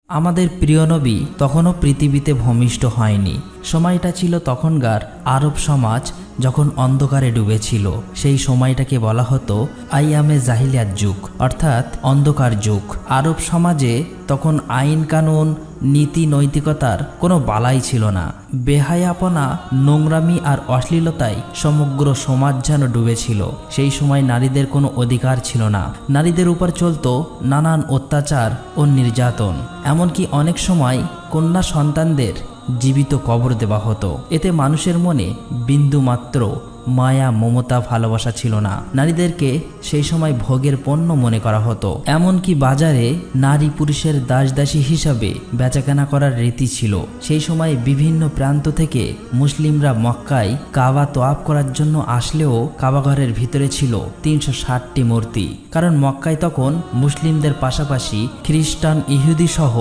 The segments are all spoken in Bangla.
আমাদের প্রিয় নবী তখনও পৃথিবীতে ভূমিষ্ঠ হয়নি। সময়টা ছিল তখনকার আরব সমাজ যখন অন্ধকারে ডুবেছিল। সেই সময়টাকে বলা হতো আইয়ামে জাহিলিয়াত যুগ, অর্থাৎ অন্ধকার যুগ। আরব সমাজে তখন আইন কানুন নীতি নৈতিকতার কোনো বালাই ছিল না। বেহায়াপনা, নোংরামি আর অশ্লীলতায় সমগ্র সমাজ যেন ডুবেছিল। সেই সময় নারীদের কোনো অধিকার ছিল না। নারীদের উপর চলতো নানান অত্যাচার ও নির্যাতন। এমনকি অনেক সময় কন্যা সন্তানদের জীবিত কবর দেওয়া হতো। এতে মানুষের মনে বিন্দুমাত্র মায়া, মমতা, ভালোবাসা ছিল না। নারীদেরকে সেই সময় ভোগের পণ্য মনে করা হতো। এমনকি বাজারে নারী পুরুষের দাসদাসী হিসাবে বেচাকেনা করার রীতি ছিল। সেই সময় বিভিন্ন প্রান্ত থেকে মুসলিমরা মক্কায় কাবা তোয়াফ করার জন্য আসলেও কাবাঘরের ভিতরে ছিল ৩৬০টি মূর্তি। কারণ মক্কায় তখন মুসলিমদের পাশাপাশি খ্রিস্টান, ইহুদি সহ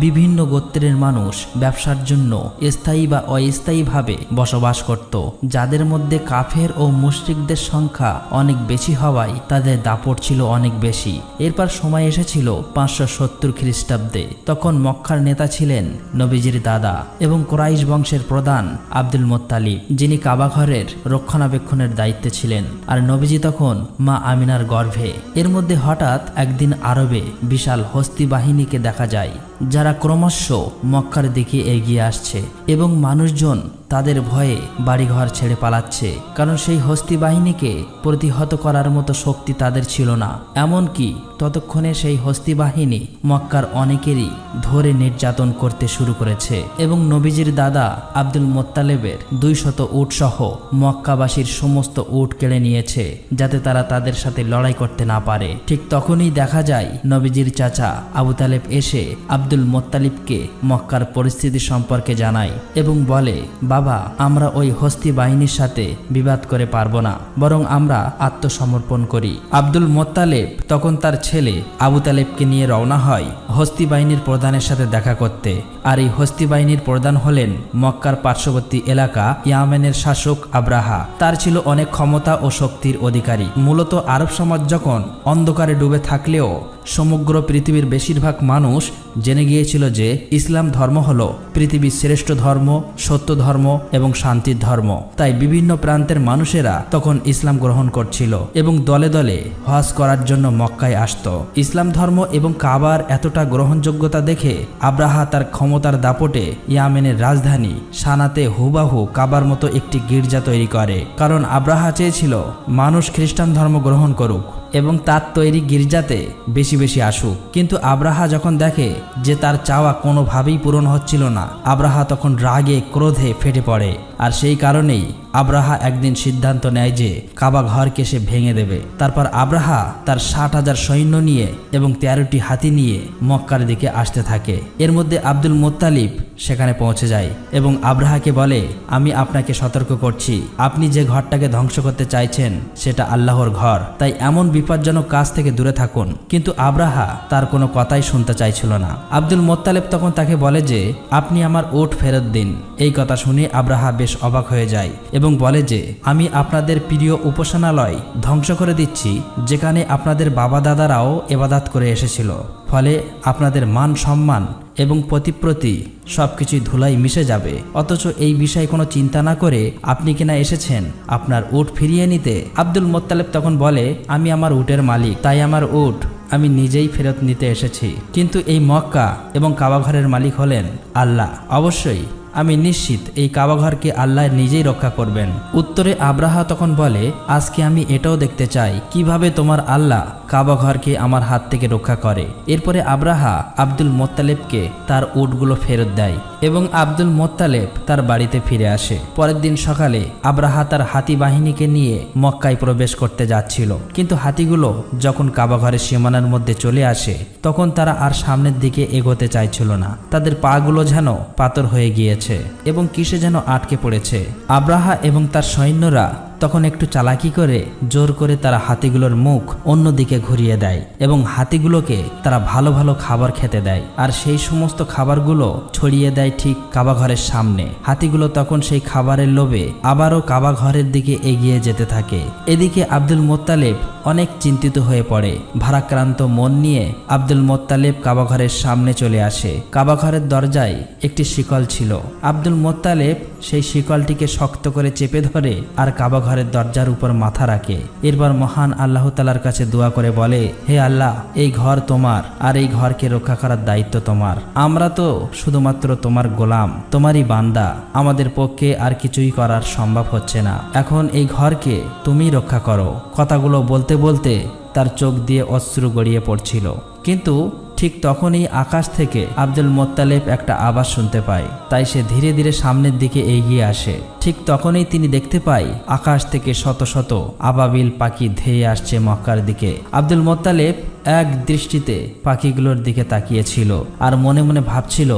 বিভিন্ন গোত্রের মানুষ ব্যবসার জন্য স্থায়ী বা অস্থায়ীভাবে বসবাস করত, যাদের মধ্যে কাফের ও মুশরিকদের সংখ্যা অনেক বেশি হওয়ায় তাদের দাপট ছিল অনেক বেশি। এরপর সময় এসেছিল ৫৭০ খ্রিস্টাব্দে। তখন মক্কার নেতা ছিলেন নবীজির দাদা এবং কুরাইশ বংশের প্রধান আব্দুল মুত্তালিব, যিনি কাবাঘরের রক্ষণাবেক্ষণের দায়িত্বে ছিলেন। আর নবীজি তখন মা আমিনার গর্ভে। এর মধ্যে হঠাৎ একদিন আরবে বিশাল হস্তি বাহিনীকে দেখা যায়, যারা ক্রমশ মক্কার দিকে এগিয়ে আসছে এবং মানুষজন তাদের ভয়ে বাড়িঘর ছেড়ে পালাচ্ছে। কারণ সেই হস্তি বাহিনীকে প্রতিহত করার মতো শক্তি তাদের ছিল না। এমনকি ততক্ষণে সেই হস্তি বাহিনী মক্কার অনেকেরই ধরে নির্যাতন করতে শুরু করেছে এবং নবীজির দাদা আব্দুল মুত্তালিবের ২০০ উট সহ মক্কাবাসীর সমস্ত উট কেড়ে নিয়েছে, যাতে তারা তাদের সাথে লড়াই করতে না পারে। ঠিক তখনই দেখা যায় নবীজির চাচা আবু তালেব এসে আব্দুল মুত্তালিবকে মক্কার পরিস্থিতি সম্পর্কে জানায় এবং বলে, বাবা, আমরা ওই হস্তি বাহিনীর সাথে বিবাদ করে পারবো না, বরং আমরা আত্মসমর্পণ করি। আব্দুল মুত্তালিব তখন তার ছেলে আবু তালেবকে নিয়ে রওনা হয় হস্তি বাহিনীর প্রধানের সাথে দেখা করতে। আর এই হস্তি বাহিনীর প্রধান হলেন মক্কার পার্শ্ববর্তী এলাকা ইয়ামেনের শাসক আব্রাহা। তার ছিল অনেক ক্ষমতা ও শক্তির অধিকারী। মূলত আরব সমাজ যখন অন্ধকারে ডুবে থাকলেও সমগ্র পৃথিবীর বেশিরভাগ মানুষ জেনে গিয়েছিল যে ইসলাম ধর্ম হলো পৃথিবীর শ্রেষ্ঠ ধর্ম, সত্য ধর্ম এবং শান্তির ধর্ম। তাই বিভিন্ন প্রান্তের মানুষেরা তখন ইসলাম গ্রহণ করছিল এবং দলে দলে হজ করার জন্য মক্কায় আসত। ইসলাম ধর্ম এবং কাবার এতটা গ্রহণযোগ্যতা দেখে আব্রাহা তার ক্ষমতার দাপটে ইয়ামেনের রাজধানী সানাতে হুবাহু কাবার মতো একটি গির্জা তৈরি করে। কারণ আব্রাহা চেয়েছিল মানুষ খ্রিস্টান ধর্ম গ্রহণ করুক এবং তার তৈরি গির্জাতে বেশি বেশি আসুক। কিন্তু আব্রাহা যখন দেখে যে তার চাওয়া কোনোভাবেই পূরণ হচ্ছিল না, আব্রাহা তখন রাগে ক্রোধে ফেটে পড়ে। আর সেই কারণেই আব্রাহা একদিন সিদ্ধান্ত নেয় যে কাবা ঘরকে সে ভেঙে দেবে। তারপর আব্রাহা তার ৬০,০০০ সৈন্য নিয়ে এবং ১৩টি হাতি নিয়ে মক্কার দিকে আসতে থাকে। এর মধ্যে আব্দুল মুত্তালিব সেখানে পৌঁছে যায় এবং আব্রাহাকে বলে, আমি আপনাকে সতর্ক করছি, আপনি যে ঘরটাকে ধ্বংস করতে চাইছেন সেটা আল্লাহর ঘর, তাই এমন বিপজ্জনক কাজ থেকে দূরে থাকুন। কিন্তু আব্রাহা তার কোনো কথাই শুনতে চাইছিল না। আব্দুল মুত্তালিব তখন তাকে বলে যে, আপনি আমার উট ফেরত দিন। এই কথা শুনে আব্রাহা বেশ অবাক হয়ে যায় এবং বলে যে, আমি আপনাদের প্রিয় উপাসনালয় ধ্বংস করে দিচ্ছি, যেখানে আপনাদের বাবা দাদারাও ইবাদত করে এসেছিল। ফলে আপনাদের মান সম্মান এবং প্রতিপ্রতি সবকিছুই ধুলাই মিশে যাবে। অথচ এই বিষয়ে কোনো চিন্তা না করে আপনি কিনা এসেছেন আপনার উট ফিরিয়ে নিতে। আব্দুল মুত্তালিব তখন বলে, আমি আমার উটের মালিক, তাই আমার উট আমি নিজেই ফেরত নিতে এসেছি। কিন্তু এই মক্কা এবং কাবাঘরের মালিক হলেন আল্লাহ। অবশ্যই আমি নিশ্চিত এই কাবাঘরকে আল্লাহ নিজেই রক্ষা করবেন। উত্তরে আব্রাহা তখন বলে, আজকে আমি এটাও দেখতে চাই কিভাবে তোমার আল্লাহ কাবাঘরকে আমার হাত থেকে রক্ষা করে। এরপরে আব্রাহা আব্দুল মুত্তালিবকে তার উটগুলো ফেরত দেয় এবং আব্দুল মুত্তালিব তার বাড়িতে ফিরে আসে। পরের দিন সকালে আব্রাহা তার হাতি বাহিনীকে নিয়ে মক্কায় প্রবেশ করতে যাচ্ছিল। কিন্তু হাতিগুলো যখন কাবাঘরের সীমানার মধ্যে চলে আসে, তখন তারা আর সামনের দিকে এগোতে চাইছিল না। তাদের পাগুলো যেন পাথর হয়ে গিয়েছে এবং কিসে যেন আটকে পড়েছে। আব্রাহা এবং তার সৈন্যরা তখন একটু চালাকি করে জোর করে তারা হাতিগুলোর মুখ অন্যদিকে ঘুরিয়ে দেয় এবং হাতিগুলোকে তারা ভালো ভালো খাবার খেতে দেয় আর সেই সমস্ত খাবারগুলো ছড়িয়ে দেয় ঠিক কাবা ঘরের সামনে। হাতিগুলো তখন সেই খাবারের লোভে আবারও কাবা ঘরের দিকে এগিয়ে যেতে থাকে। এদিকে আব্দুল মোত্তালেব অনেক চিন্তিত হয়ে পড়ে। ভারাক্রান্ত মন নিয়ে আব্দুল মোত্তালেব কাবা ঘরের সামনে চলে আসে। কাবা ঘরের দরজায় একটি শিকল ছিল। আব্দুল মোত্তালেব সেই শিকলটিকে শক্ত করে চেপে ধরে আর কাবা ঘরের দরজার উপর মাথা রাখে। এরপর মহান আল্লাহ তাআলার কাছে দোয়া করে বলে, হে আল্লাহ, এই ঘর তোমার আর এই ঘরকে রক্ষা করার দায়িত্ব তোমার। আমরা তো শুধুমাত্র তোমার গোলাম, তোমারই বান্দা। আমাদের পক্ষে আর কিছুই করার সম্ভব হচ্ছে না। এখন এই ঘরকে তুমি রক্ষা করো। কথাগুলো বলতে বলতে তার চোখ দিয়ে অশ্রু গড়িয়ে পড়ছিল। কিন্তু ঠিক তখনই আকাশ থেকে আব্দুল মোত্তালেব একটা আওয়াজ শুনতে পায়। তাই সে ধীরে ধীরে সামনের দিকে এগিয়ে আসে। ঠিক তখনই তিনি দেখতে পায় আকাশ থেকে শত শত আবাবিল পাখি ধেয়ে আসছে মক্কার দিকে। আব্দুল মোত্তালেব এক দৃষ্টিতে পাখিগুলোর দিকে তাকিয়েছিল আর মনে মনে ভাবছিল,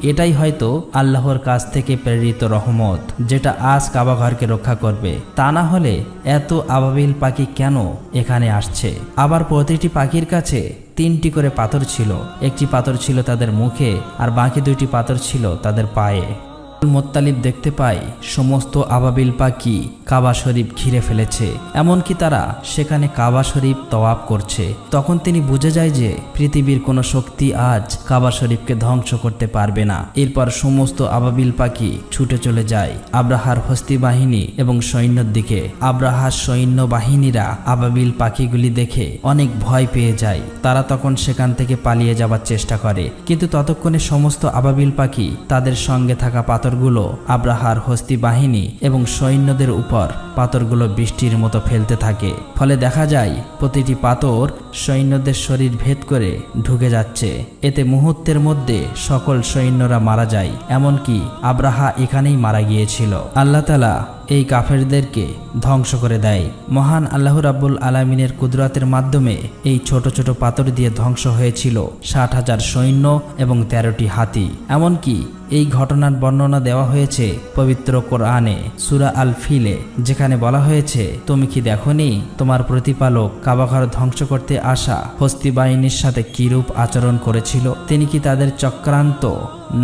এটাই হয়তো আল্লাহর কাছ থেকে প্রেরিত রহমত, যেটা আজ কাবা ঘরকে রক্ষা করবে। তা না হলে এত আবাবিল পাখি কেন এখানে আসছে? আবার প্রতিটি পাখির কাছে 3টি করে পাথর ছিল। একটি পাথর ছিল তাদের মুখে আর বাকি 2টি পাথর ছিল তাদের পায়ে। মোত্তালিব দেখতে পায় সমস্ত আবাবিল পাখি কাবা শরীফ ঘিরে ফেলেছে, এমনকি তারা সেখানে কাবা শরীফ তওয়াফ করছে। তখন তিনি বুঝে যায় যে পৃথিবীর কোনো শক্তি আজ কাবা শরীফকে ধ্বংস করতে পারবে না। এরপর সমস্ত আবাবিল পাখি ছুটে চলে যায় আব্রাহার হস্তি বাহিনী এবং সৈন্যর দিকে। আব্রাহার সৈন্য বাহিনীরা আবাবিল পাখিগুলি দেখে অনেক ভয় পেয়ে যায়। তারা তখন সেখান থেকে পালিয়ে যাবার চেষ্টা করে, কিন্তু ততক্ষণে সমস্ত আবাবিল পাখি তাদের সঙ্গে থাকা পাথরগুলো আব্রাহার হস্তি বাহিনী এবং সৈন্যদের উপর পাথরগুলো বৃষ্টির মতো ফেলতে থাকে। ফলে দেখা যায় প্রতিটি পাথর সৈন্যদের শরীর ভেদ করে ঢুকে যাচ্ছে। এতে মুহূর্তের মধ্যে সকল সৈন্যরা মারা যায়, এমনকি আব্রাহা এখানেই মারা গিয়েছিল। আল্লাহ তাআলা এই কাফেরদেরকে ধ্বংস করে দেয়। মহান আল্লাহ রাব্বুল আলামিনের কুদরতের মাধ্যমে এই ছোট ছোট পাথর দিয়ে ধ্বংস হয়েছিল 60,000 সৈন্য এবং 13টি হাতি। এমনকি এই ঘটনার বর্ণনা দেওয়া হয়েছে পবিত্র কোরআনে সূরা আল ফিলে, যেখানে বলা হয়েছে, তুমি কি দেখোনি তোমার প্রতিপালক কাবা ঘর ধ্বংস করতে আসা হস্তি বাহিনীর সাথে কিরূপ আচরণ করেছিল? তিনি কি তাদের চক্রান্ত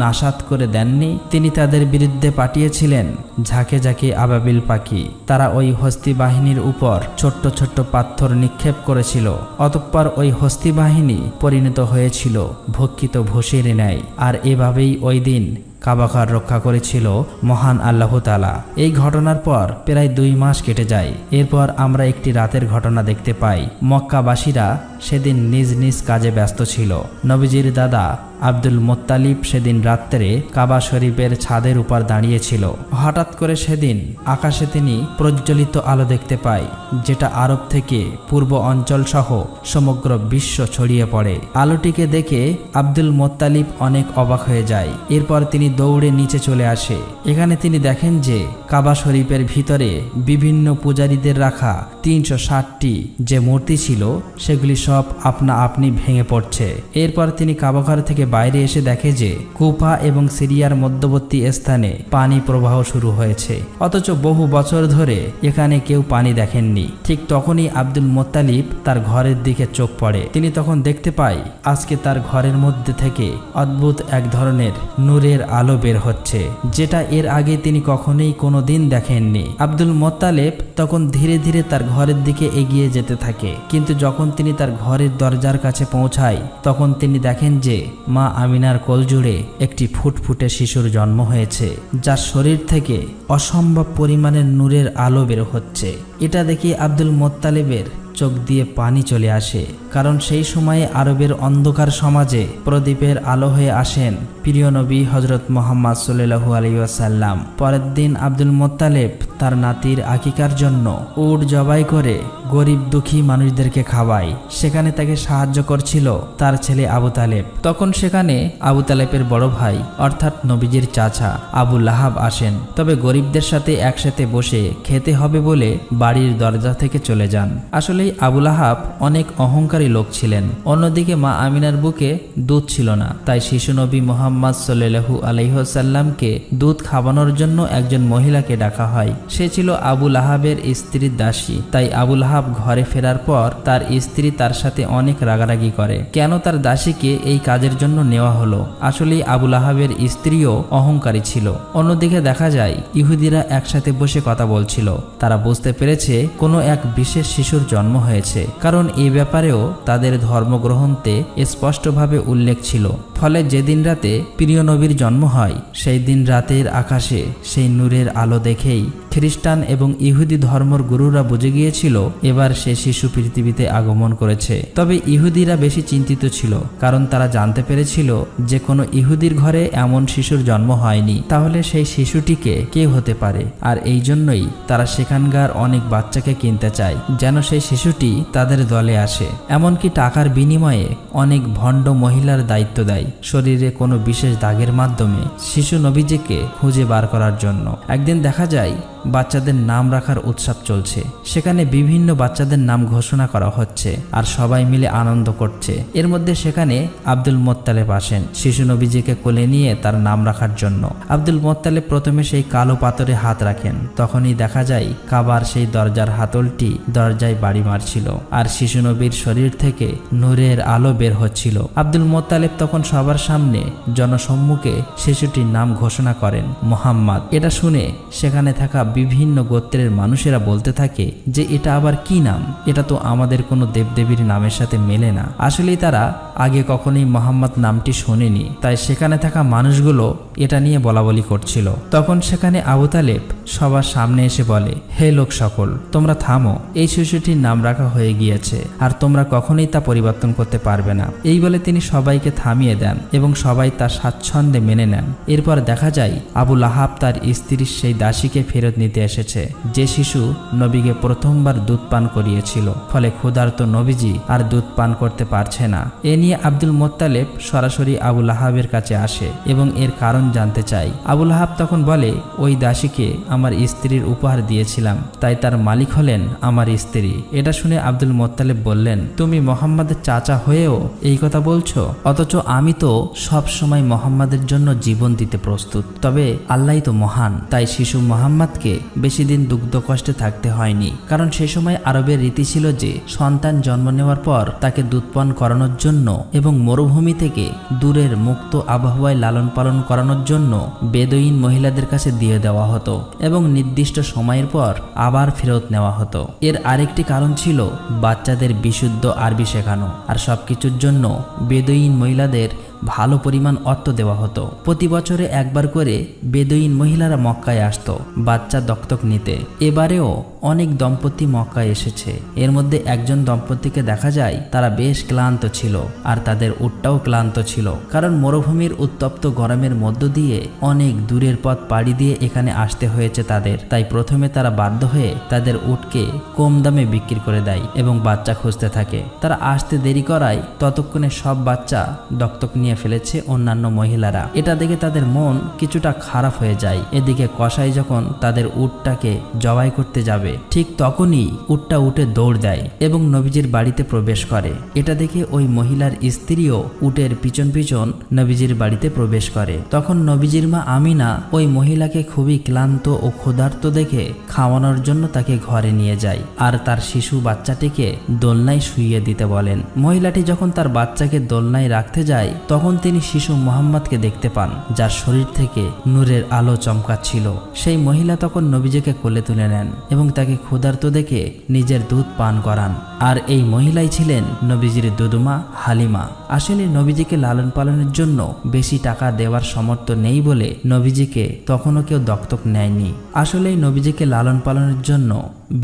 নাশাত করে দেননি? তিনি তাদের বিরুদ্ধে পাঠিয়েছিলেন ঝাঁকে ঝাঁকে আবাবিল পাখি। তারা ওই হস্তি বাহিনীর উপর ছোট্ট ছোট্ট পাথর নিক্ষেপ করেছিল। অতঃপর ওই হস্তি বাহিনী পরিণত হয়েছিল ভক্ষিত ভূষির ন্যায়। আর এভাবেই ওই দিন কাবা ঘর রক্ষা করেছিল মহান আল্লাহ তাআলা। এই ঘটনার পর প্রায় 2 মাস কেটে যায়। এরপর আমরা একটি রাতের ঘটনা দেখতে পাই। মক্কাবাসীরা সেদিন নিজ নিজ কাজে ব্যস্ত ছিল। নবীজির দাদা আব্দুল মোত্তালিব সেদিন রাত্রে কাবা শরীফের ছাদের উপর দাঁড়িয়েছিল। হঠাৎ করে সেদিন আকাশে তিনি প্রজ্বলিত আলো দেখতে পায়, যেটা আরব থেকে পূর্ব অঞ্চল সহ সমগ্র বিশ্ব ছড়িয়ে পড়ে। আলোটিকে দেখে আব্দুল মোত্তালিব অনেক অবাক হয়ে যায়। এরপর তিনি দৌড়ে নিচে চলে আসে। এখানে তিনি দেখেন যে কাবা শরীফের ভিতরে বিভিন্ন পূজারীদের রাখা 360টি যে মূর্তি ছিল সেগুলি সব আপনা আপনি ভেঙে পড়ছে। এরপর তিনি কাবা ঘর থেকে বাইরে এসে দেখে যে কুফা এবং সিরিয়ার মধ্যবর্তী স্থানে পানি প্রবাহ শুরু হয়েছে, অথচ বহু বছর ধরে এখানে কেউ পানি দেখেননি। ঠিক তখনই আব্দুল মোত্তালিব তার ঘরের দিকে চোখ পড়ে। তিনি তখন দেখতে পায় আজকে তার ঘরের মধ্যে থেকে অদ্ভুত এক ধরনের নূরের আলো বের হচ্ছে, যেটা এর আগে তিনি কখনোই কোনোদিন দেখেননি। আব্দুল মোত্তালিব তখন ধীরে ধীরে তার ঘরের দিকে এগিয়ে যেতে থাকে, কিন্তু যখন তিনি তার ঘরের দরজার কাছে পৌঁছায় তখন তিনি দেখেন যে মা আমিনার কোলজুড়ে একটি ফুটফুটে শিশুর জন্ম হয়েছে, যার শরীর থেকে অসম্ভব পরিমাণের নূরের আলো বের হচ্ছে। এটা দেখে আব্দুল মোত্তালিবের চোখ দিয়ে পানি চলে আসে, কারণ সেই সময়ে আরবের অন্ধকার সমাজে প্রদীপের আলো হয়ে আসেন প্রিয় নবী হযরত মুহাম্মদ সাল্লাল্লাহু আলাইহি ওয়াসাল্লাম। পরের দিন আব্দুল মোত্তালিব তার নাতির আকিকার জন্য উট জবাই করে গরিব দুঃখী মানুষদেরকে খাওয়ায়। সেখানে তাকে সাহায্য করছিল তার ছেলে আবু তালেব। তখন সেখানে আবু তালেবের বড় ভাই অর্থাৎ নবীজির চাচা আবু লাহাব আসেন, তবে গরিবদের সাথে একসাথে বসে খেতে হবে বলে বাড়ির দরজা থেকে চলে যান। আসলে আসলেই আবুল আহাব অনেক অহংকারী লোক ছিলেন। অন্যদিকে মা আমিনার বুকে দুধ ছিল না, তাই শিশু নবী মুহাম্মদ সাল্লাল্লাহু আলাইহি ওয়াসাল্লামকে দুধ খাওয়ানোর জন্য একজন মহিলাকে ডাকা হয়। সে ছিল আবুল আহাবের স্ত্রীর দাসী। তাই আবুল আহাব ঘরে ফেরার পর তার স্ত্রী তার সাথে অনেক রাগারাগি করে, কেন তার দাসীকে এই কাজের জন্য নেওয়া হলো। আসলেই আবুল আহাবের স্ত্রীও অহংকারী ছিল। অন্যদিকে দেখা যায় ইহুদিরা একসাথে বসে কথা বলছিল। তারা বুঝতে পেরেছে কোনো এক বিশেষ শিশুর জন্ম হয়েছে, কারণ এই ব্যাপারেও তাদের ধর্মগ্রন্থে স্পষ্টভাবে উল্লেখ ছিল। ফলে যেদিন রাতে প্রিয় নবীর জন্ম হয়, সেই দিন রাতের আকাশে সেই নূরের আলো দেখেই খ্রিস্টান এবং ইহুদি ধর্মের গুরুরা বুঝে গিয়েছিল এবার সে শিশু পৃথিবীতে আগমন করেছে। তবে ইহুদিরা বেশি চিন্তিত ছিল, কারণ তারা জানতে পেরেছিল যে কোনো ইহুদির ঘরে এমন শিশুর জন্ম হয়নি, তাহলে সেই শিশুটিকে কে হতে পারে। আর এই জন্যই তারা সেখানকার অনেক বাচ্চাকে কিনতে চায়, যেন সেই শিশুটি তাদের দলে আসে। এমনকি টাকার বিনিময়ে অনেক ভণ্ড মহিলার দায়িত্ব দেয় শরীরে কোনো বিশেষ দাগের মাধ্যমে শিশু নবীজিকে খুঁজে বার করার জন্য। একদিন দেখা যায় বাচ্চাদের নাম রাখার উৎসব চলছে। সেখানে বিভিন্ন বাচ্চাদের নাম ঘোষণা করা হচ্ছে আর সবাই মিলে আনন্দ করছে। এর মধ্যে সেখানে আব্দুল মোত্তালেব আসেন শিশু নবীজিকে কোলে নিয়ে তার নাম রাখার জন্য। আব্দুল মোত্তালেব প্রথমে সেই কালো পাথরে হাত রাখেন, তখনই দেখা যায় কাবার সেই দরজার হাতলটি দরজায় বাড়ি মারছিল আর শিশু নবীর শরীর থেকে নূরের আলো বের হচ্ছিল। আব্দুল মোত্তালেব তখন সবার সামনে জনসম্মুখে শিশুটির নাম ঘোষণা করেন মুহাম্মদ। এটা শুনে সেখানে থাকা বিভিন্ন গোত্রের মানুষেরা বলতে থাকে যে এটা আবার কি নাম, এটা তো আমাদের কোনো দেবদেবীর নামের সাথে মেলে না। আসলেই তারা আগে কখনোই মোহাম্মদ নামটি শোনেনি, তাই সেখানে থাকা মানুষগুলো এটা নিয়ে বলাবলি করছিল। তখন সেখানে আবু তালেব সবার সামনে এসে বলে, হে লোক সকল, তোমরা থামো, এই শিশুটির নাম রাখা হয়ে গিয়েছে আর তোমরা কখনোই তা পরিবর্তন করতে পারবে না। এই বলে তিনি সবাইকে থামিয়ে দেন এবং সবাই তা স্বাচ্ছন্দ্যে মেনে নেন। এরপর দেখা যায় আবুল আহাব তার স্ত্রীর সেই দাসীকে ফেরত নিতে এসেছে, যে শিশু নবীকে প্রথমবার দুধ পান করিয়েছিল। ফলে ক্ষুধার্ত নবীজি আর দুধ পান করতে পারছে না। এ নিয়ে আব্দুল মোত্তালেব সরাসরি আবুল আহাবের কাছে আসে এবং এর কারণ জানতে চায়। আবুল আহাব তখন বলে, ওই দাসীকে আমার স্ত্রীর উপহার দিয়েছিলাম, তাই তার মালিক হলেন আমার স্ত্রী। এটা শুনে আব্দুল মোত্তালেব বললেন, তুমি মোহাম্মদের চাচা হয়েও এই কথা বলছো? অথচ আমি তো সব সময় মোহাম্মদের জন্য জীবন দিতে প্রস্তুত। তবে আল্লাহই তো মহান, তাই শিশু মোহাম্মদকে বেশি দিন দুগ্ধ কষ্টে থাকতে হয়নি। কারণ সে সময় আরবের রীতি ছিল যে সন্তান জন্ম নেওয়ার পর তাকে দুধপান করানোর জন্য এবং মরুভূমি থেকে দূরের মুক্ত আবহাওয়ায় লালন পালন করানোর জন্য বেদুইন মহিলাদের কাছে দিয়ে দেওয়া হতো এবং নির্দিষ্ট সময়ের পর আবার ফেরত নেওয়া হতো। এর আরেকটি কারণ ছিল বাচ্চাদের বিশুদ্ধ আরবি শেখানো, আর সবকিছুর জন্য বেদুইন মহিলাদের ভালো পরিমাণ অর্থ দেওয়া হতো। প্রতি বছরে একবার করে বেদুইন মহিলারা মক্কায় আসতো বাচ্চা দত্তক নিতে। এবারেও অনেক দম্পতি মক্কায় এসেছে। এর মধ্যে একজন দম্পতিকে দেখা যায় তারা বেশ ক্লান্ত ছিল আর তাদের উটটাও ক্লান্ত ছিল, কারণ মরুভূমির উত্তপ্ত গরমের মধ্য দিয়ে অনেক দূরের পথ পাড়ি দিয়ে এখানে আসতে হয়েছে তাদের। তাই প্রথমে তারা বাধ্য হয়ে তাদের উটকে কম দামে বিক্রি করে দেয় এবং বাচ্চা খুঁজতে থাকে। তারা আসতে দেরি করায় ততক্ষণে সব বাচ্চা দত্তক নিয়ে ফেলেছে অন্যান্য মহিলারা। এটা দেখে তাদের মন কিছুটা খারাপ হয়ে যায়। এদিকে কসাই যখন তাদের উটটাকে জবাই করতে যাবে, ঠিক তখনই উটটা উঠে দৌড় দেয় এবং নবীজির বাড়িতে প্রবেশ করে। এটা দেখে ওই মহিলার স্ত্রীও উটের পিছন পিছন নবীজির বাড়িতে প্রবেশ করে। তখন নবীজির মা আমিনা ওই মহিলাকে খুবই ক্লান্ত ও ক্ষুধার্ত দেখে খাওয়ানোর জন্য তাকে ঘরে নিয়ে যায় আর তার শিশু বাচ্চাটিকে দোলনায় শুইয়ে দিতে বলেন। মহিলাটি যখন তার বাচ্চাকে দোলনায় রাখতে যায়, তখন তিনি শিশু মোহাম্মদকে দেখতে পান, যার শরীর থেকে নূরের আলো চমকাচ্ছিল। সেই মহিলা তখন নবীজিকে কোলে তুলে নেন এবং তাকে ক্ষুধার্ত দেখে নিজের দুধ পান করান। আর এই মহিলাই ছিলেন নবীজির দুদুমা হালিমা। আসলে নবীজিকে লালন পালনের জন্য বেশি টাকা দেওয়ার সামর্থ্য নেই বলে নবীজিকে তখনও কেউ দত্তক নেয়নি। আসলেই নবীজিকে লালন পালনের জন্য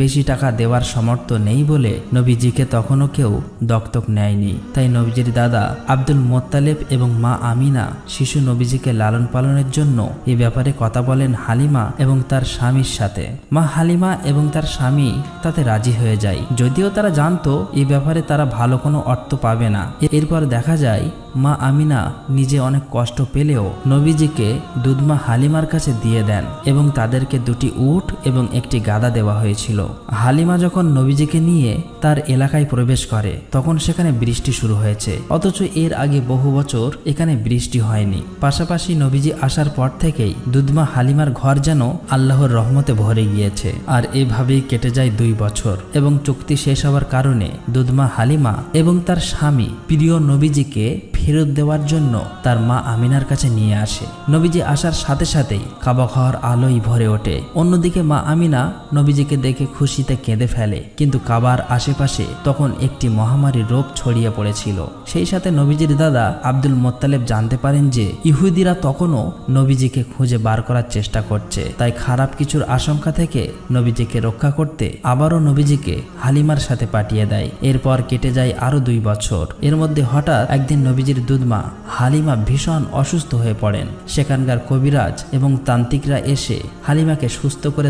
বেশি টাকা দেওয়ার সামর্থ্য নেই বলে নবীজিকে তখনও কেউ দত্তক নেয়নি। তাই নবীজির দাদা আব্দুল মোত্তালেব এবং মা আমিনা শিশু নবীজিকে লালন পালনের জন্য এ ব্যাপারে কথা বলেন হালিমা এবং তার স্বামীর সাথে। মা হালিমা এবং তার স্বামী তাতে রাজি হয়ে যায়, যদিও তারা জানতো এই ব্যাপারে তারা ভালো কোনো অর্থ পাবে না। এরপর দেখা যায় মা আমিনা নিজে অনেক কষ্ট পেলেও নবীজিকে দুধমা হালিমার কাছে দিয়ে দেন এবং তাদেরকে দুটি উট এবং একটি গাদা দেওয়া হয়েছিল। হালিমা যখন নবীজিকে নিয়ে তার এলাকায় প্রবেশ করে তখন সেখানে বৃষ্টি শুরু হয়েছে, অথচ এর আগে বহু বছর এখানে বৃষ্টি হয়নি। পাশাপাশি নবীজি আসার পর থেকেই দুধমা হালিমার ঘর যেন আল্লাহর রহমতে ভরে গিয়েছে। আর এভাবেই কেটে যায় 2 বছর এবং চুক্তি শেষ হওয়ার কারণে দুধমা হালিমা এবং তার স্বামী প্রিয় নবীজিকে ফেরত দেওয়ার জন্য তার মা আমিনার কাছে নিয়ে আসে। নবীজি আসার সাথে সাথেই কাবা ঘর আলোয় ভরে ওঠে। অন্যদিকে মা আমিনা নবীজিকে দেখে খুশিতে কেঁদে ফেলে, কিন্তু কাবার আশেপাশে তখন একটি মহামারী রোগ ছড়িয়ে পড়েছিল। সেই সাথে নবীজির দাদা আব্দুল মোত্তালেব জানতে পারেন যে ইহুদিরা তখনও নবীজিকে খুঁজে বার করার চেষ্টা করছে। তাই খারাপ কিছুর আশঙ্কা থেকে নবীজিকে রক্ষা করতে আবারও নবীজিকে হালিমার সাথে পাঠিয়ে দেয়। এরপর কেটে যায় আরো 2 বছর। এর মধ্যে হঠাৎ একদিন নবীজির দুধমা হালিমা ভীষণ অসুস্থ হয়ে পড়েন। সেখানকার কবিরাজ এবং তান্ত্রিকরা এসে হালিমাকে সুস্থ করে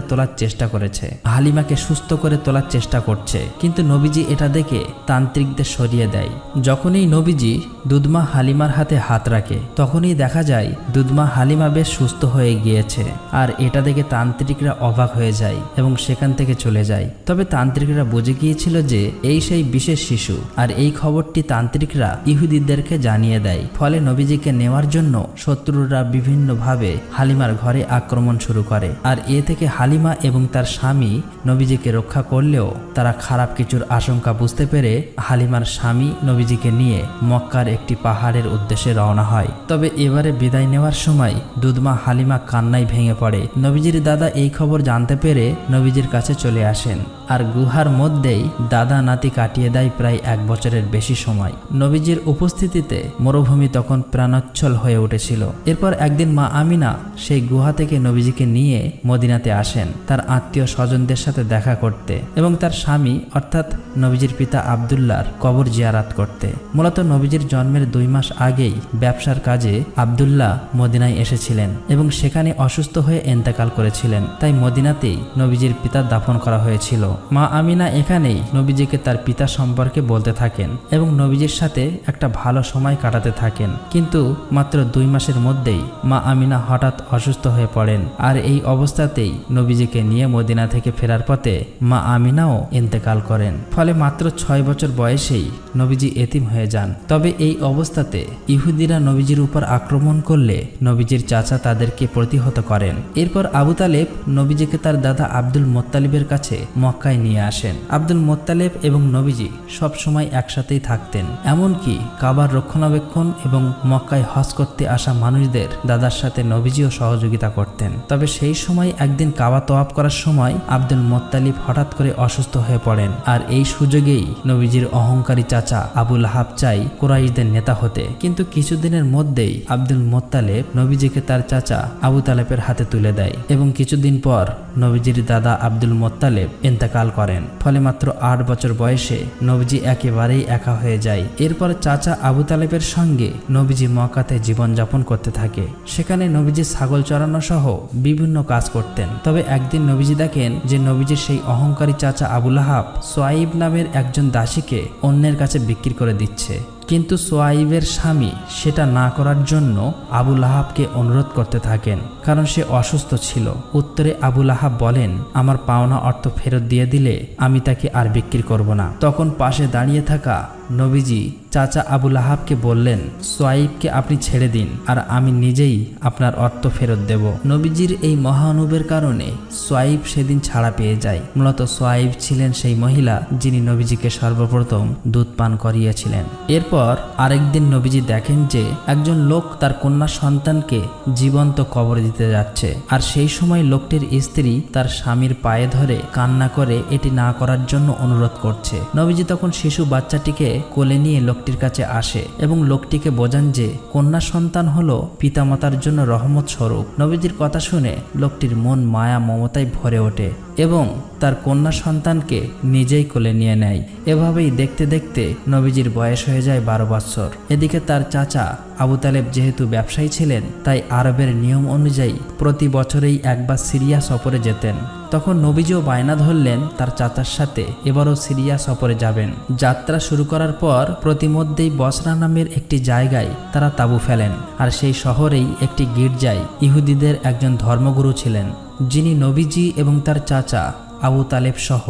তোলার চেষ্টা করছে, কিন্তু নবীজি এটা দেখে তান্ত্রিকদের সরিয়ে দেয়। যখনই নবীজি দুধমা হালিমার হাতে হাত রাখে তখনই দেখা যায় দুধমা হালিমা বেশ সুস্থ হয়ে গিয়েছে। আর এটা দেখে তান্ত্রিকরা অবাক হয়ে যায় এবং সেখান থেকে চলে যায়। তবে তান্ত্রিকরা বুঝে গিয়েছিল যে এই সেই বিশেষ শিশু, আর এই খবরটি তান্ত্রিকরা ইহুদিদেরকে জানিয়ে দেয়। ফলে নবীজিকে নেওয়ার জন্য শত্রুরা বিভিন্নভাবে হালিমার ঘরে আক্রমণ শুরু করে। আর এ থেকে হালিমা এবং তার স্বামী নবীজিকে রক্ষা করলেও তারা খারাপ কিছুর আশঙ্কা বুঝতে পেরে হালিমার স্বামী নবীজিকে নিয়ে মক্কার একটি পাহাড়ের উদ্দেশ্যে রওনা হয়। তবে এবারে বিদায় নেওয়ার সময় দুধমা হালিমা কান্নায় ভেঙে পড়ে। নবীজির দাদা এই খবর জানতে পেরে নবীজির কাছে চলে আসেন, আর গুহার মধ্যেই দাদা নাতি কাটিয়ে দেয় প্রায় 1 বছরের বেশি সময়। নবীজির উপস্থিতিতে মরুভূমি তখন প্রাণোচ্ছল হয়ে উঠেছিল। এরপর একদিন মা আমিনা সেই গুহা থেকে নবীজিকে নিয়ে মদিনাতে আসেন তার আত্মীয় স্বজনদের সাথে দেখা করতে এবং তার স্বামী অর্থাৎ নবীজির পিতা আব্দুল্লাহর কবর জিয়ারাত করতে। মূলত নবীজির জন্মের 2 মাস আগেই ব্যবসার কাজে আব্দুল্লাহ মদিনায় এসেছিলেন এবং সেখানে অসুস্থ হয়ে ইন্তেকাল করেছিলেন। তাই মদিনাতেই নবীজির পিতা দাফন করা হয়েছিল। মা আমিনা এখানেই নবীজিকে তার পিতা সম্পর্কে বলতে থাকেন এবং নবীজির সাথে একটা ভালো সময় কাটাতে থাকেন। কিন্তু মাত্র 2 মাসের মধ্যেই মা আমিনা হঠাৎ অসুস্থ হয়ে পড়েন। আর এই অবস্থাতেই নবীজিকে নিয়ে মদিনা থেকে ফেরার পথে মা আমিনাও ইন্তেকাল করেন। ফলে মাত্র 6 বছর বয়সেই নবীজি এতিম হয়ে যান। তবে এই অবস্থাতে ইহুদিরা নবীজির উপর আক্রমণ করলে নবীজির চাচা তাদেরকে প্রতিহত করেন। এরপর আবু তালেব নবীজিকে তার দাদা আব্দুল মোত্তালিবের কাছে মক্কায় নিয়ে আসেন। আব্দুল মোত্তালেব এবং নবীজি সব সময় একসাথেই থাকতেন। এমনকি কাবার রক্ষণাবেক্ষণ এবং মক্কায় হজ করতে আসা মানুষদের দাদার সাথে নবীজিও সহযোগিতা করতেন। তবে সেই সময় একদিন কাবা তওয়াফ করার সময় আব্দুল মোত্তালিব হঠাৎ করে অসুস্থ হয়ে পড়েন। আর এই সুযোগেই নবীজির অহংকারী চাচা আবু লাহাব চাই কুরাইশদের নেতা হতে, কিন্তু কিছুদিনের মধ্যেই আব্দুল মোত্তালেব নবীজিকে তার চাচা আবু তালেবের হাতে তুলে দেয় এবং কিছুদিন পর নবীজির দাদা আব্দুল মোত্তালেব ইন্তেকাল করেন। ফলে মাত্র 8 বছর বয়সে নবীজি একেবারেই একা হয়ে যায়। এরপর চাচা আবু তালেবের সঙ্গে নবীজি মক্কাতে জীবনযাপন করতে থাকে। সেখানে নবীজি ছাগল চড়ানো সহ বিভিন্ন কাজ করতেন। তবে একদিন নবীজি দেখেন যে নবীজির সেই অহংকারী চাচা আবু লাহাব সোয়াইব নামের একজন দাসীকে অন্যের কাছে বিক্রি করে দিচ্ছে। কিন্তু সোয়াইবের স্বামী সেটা না করার জন্য আবু লাহাবকে অনুরোধ করতে থাকেন, কারণ সে অসুস্থ ছিল। উত্তরে আবু লাহাব বলেন, আমার পাওনা অর্থ ফেরত দিয়ে দিলে আমি তাকে আর বিক্রি করব না। তখন পাশে দাঁড়িয়ে থাকা নবীজি চাচা আবু লাহাবকে বললেন, সোয়াইবকে আপনি ছেড়ে দিন আর আমি নিজেই আপনার অর্থ ফেরত দেব। নবীজির এই মহানুভবের কারণে সোয়াইব সেদিন ছাড়া পেয়ে যায়। মূলত সোয়াইব ছিলেন সেই মহিলা যিনি নবীজিকে সর্বপ্রথম দুধ পান করিয়েছিলেন। এরপর আরেকদিন নবীজি দেখেন যে একজন লোক তার কন্যা সন্তানকে জীবন্ত কবর দিতে যাচ্ছে। আর সেই সময় লোকটির স্ত্রী তার স্বামীর পায়ে ধরে কান্না করে এটি না করার জন্য অনুরোধ করছে। নবীজি তখন শিশু বাচ্চাটিকে কোলে নিয়ে লোকটির কাছে আসে এবং লোকটিকে বোঝান যে কন্যা সন্তান হলো পিতামাতার জন্য রহমত স্বরূপ। নবীজির কথা শুনে লোকটির মন মায়া মমতায় ভরে ওঠে এবং তার কন্যা সন্তানকে নিজেই কোলে নিয়ে নেয়। এভাবেই দেখতে দেখতে নবীজির বয়স হয়ে যায় 12 বছর। এদিকে তার চাচা আবু তালেব যেহেতু ব্যবসায়ী ছিলেন, তাই আরবের নিয়ম অনুযায়ী প্রতি বছরেই একবার সিরিয়া সফরে যেতেন। তখন নবীজিও বায়না ধরলেন তার চাচার সাথে এবারও সিরিয়া সফরে যাবেন। যাত্রা শুরু করার পর প্রতিমধ্যেই বসরা নামের একটি জায়গায় তারা তাঁবু ফেলেন। আর সেই শহরেই একটি গির্জায় ইহুদিদের একজন ধর্মগুরু ছিলেন, যিনি নবীজি এবং তার চাচা আবু তালেব সহ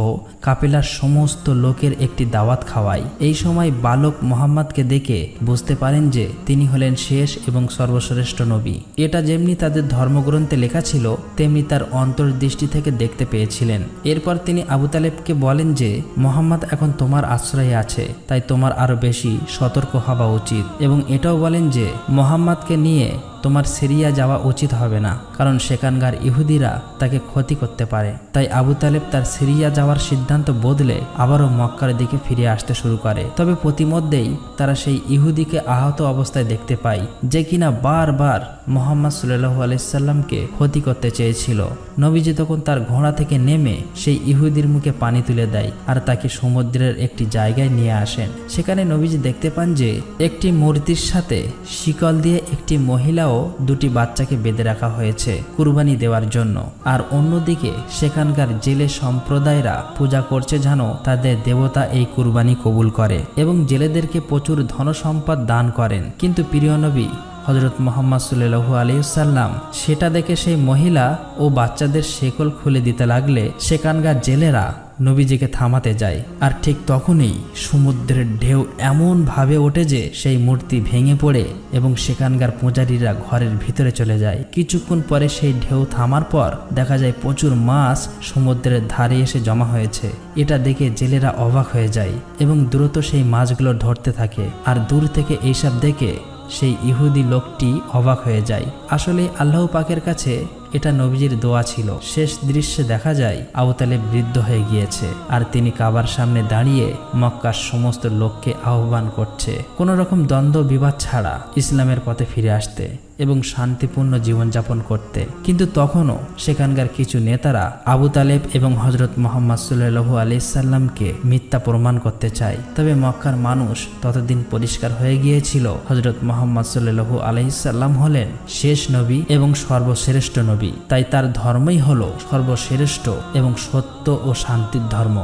কাফেলার সমস্ত লোকের একটি দাওয়াত খাওয়ায়। এই সময় বালক মোহাম্মদকে দেখে বুঝতে পারেন যে তিনি হলেন শেষ এবং সর্বশ্রেষ্ঠ নবী। এটা যেমনি তাদের ধর্মগ্রন্থে লেখা ছিল, তেমনি তার অন্তর্দৃষ্টি থেকে দেখতে পেয়েছিলেন। এরপর তিনি আবু তালেবকে বলেন যে মোহাম্মদ এখন তোমার আশ্রয়ে আছে, তাই তোমার আরো বেশি সতর্ক হওয়া উচিত। এবং এটাও বলেন যে মোহাম্মদকে নিয়ে তোমার সিরিয়া যাওয়া উচিত হবে না, কারণ সেখানকার ইহুদিরা তাকে ক্ষতি করতে পারে। তাই আবু তালেব তার সিরিয়া যাওয়ার সিদ্ধান্ত বদলে আবারও মক্কার দিকে ফিরে আসতে শুরু করে। তবে প্রতিমধ্যেই তারা সেই ইহুদিকে আহত অবস্থায় দেখতে পায়, যে কিনা বারবার মুহাম্মদ সাল্লাল্লাহু আলাইহি সাল্লামকে ক্ষতি করতে চেয়েছিল। নবীজি তখন তার ঘোড়া থেকে নেমে সেই ইহুদির মুখে পানি তুলে দেয় আর তাকে সমুদ্রের একটি জায়গায় নিয়ে আসেন। সেখানে নবীজি দেখতে পান যে একটি মূর্তির সাথে শিকল দিয়ে একটি মহিলাও দুটি বাচ্চাকে বেঁধে রাখা হয়েছে কুরবানি দেওয়ার জন্য। আর অন্যদিকে সেখানকার জেলে সম্প্রদায়রা পূজা করছে যেন তাদের দেবতা এই কুরবানি কবুল করে, এবং জেলেদেরকে প্রচুর ধনসম্পদ দান করেন। কিন্তু প্রিয় নবী হযরত মুহাম্মদ সাল্লাল্লাহু আলাইহি সাল্লাম সেটা দেখে সেই মহিলা ও বাচ্চাদের শেকল খুলে দিতে লাগলে সেখানকার জেলেরা নবীজিকে থামাতে যায়। আর ঠিক তখনই সমুদ্রের ঢেউ এমন ভাবে ওঠে যে সেই মূর্তি ভেঙে পড়ে এবং সেখানকার পূজারীরা ঘরের ভিতরে চলে যায়। কিছুক্ষণ পরে সেই ঢেউ থামার পর দেখা যায় প্রচুর মাছ সমুদ্রের ধারে এসে জমা হয়েছে। এটা দেখে জেলেরা অবাক হয়ে যায় এবং দ্রুত সেই মাছগুলো ধরতে থাকে। আর দূর থেকে এইসব দেখে সেই ইহুদি লোকটি অবাক হয়ে যায়। আসলে আল্লাহ পাকের কাছে এটা নবীজির দোয়া ছিল। শেষ দৃশ্যে দেখা যায় আবু তালেব বৃদ্ধ হয়ে গিয়েছে, আর তিনি কাবার সামনে দাঁড়িয়ে মক্কার সমস্ত লোককে আহ্বান করছে কোনো রকম দ্বন্দ্ব বিবাদ ছাড়া ইসলামের পথে ফিরে আসতে এবং শান্তিপূর্ণ জীবনযাপন করতে। কিন্তু তখনও সেখানকার কিছু নেতারা আবু তালেব এবং হযরত মুহাম্মদ সাল্লাল্লাহু আলাইহি সাল্লামকে মিথ্যা প্রমাণ করতে চায়। তবে মক্কার মানুষ ততদিন পরিষ্কার হয়ে গিয়েছিল হযরত মুহাম্মদ সাল্লাল্লাহু আলাইহি সাল্লাম হলেন শেষ নবী এবং সর্বশ্রেষ্ঠ নবী। তাই তার ধর্মই হলো সর্বশ্রেষ্ঠ এবং সত্য ও শান্তির ধর্ম।